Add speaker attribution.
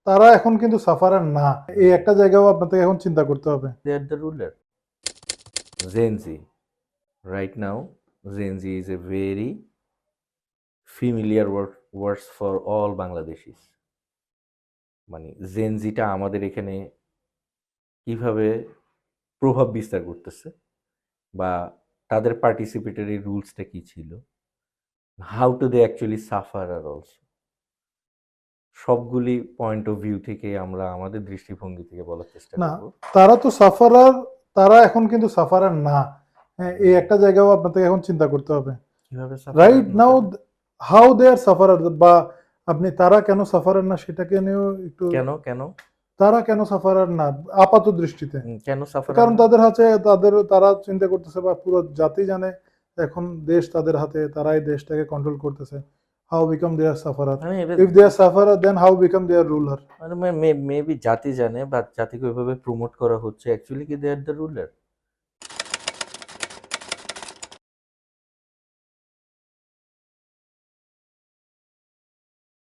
Speaker 1: তারা এখন কিন্তু সাফারার না, এই একটা জায়গাও আপনাকে এখন চিন্তা করতে হবে।
Speaker 2: They are the ruler. Gen Z. Right now, Gen Z is a very familiar words for all Bangladeshis. মানে জেন জিটা আমাদের এখানে কিভাবে প্রভাব বিস্তার করতেছে বা তাদের পার্টিসিপেটরি রুলসটা কি ছিল, how to they actually suffer আর অলসো, সবগুলি পয়েন্ট অফ ভিউ থেকে আমরা আমাদের দৃষ্টিভঙ্গি থেকে বলার চেষ্টা
Speaker 1: না,
Speaker 2: করব।
Speaker 1: তারা তো সাফারার, তারা এখন কিন্তু সাফারার না, হ্যাঁ, এই একটা জায়গাও আপনাকে এখন চিন্তা করতে হবে।
Speaker 2: কিভাবে
Speaker 1: right now how they are sufferer, বা আপনি তারা কেন সাফারার না সেটাকে নিয়েও একটু,
Speaker 2: কেন কেন
Speaker 1: তারা কেন সাফারার না আপাত দৃষ্টিতে,
Speaker 2: কেন সাফার?
Speaker 1: কারণ তাদের হাতে, তারা চিন্তা করতেছে বা পুরো জাতি জানে এখন দেশ তাদের হাতে, তারাই দেশটাকে কন্ট্রোল করতেছে। How become they are sufferer, if they are sufferer then how become they are ruler.
Speaker 2: Maybe জাতি জানে বা জাতিকে ওইভাবে প্রমোট করা হচ্ছে, অ্যাকচুয়ালি কি দে আর দ্য রুলার।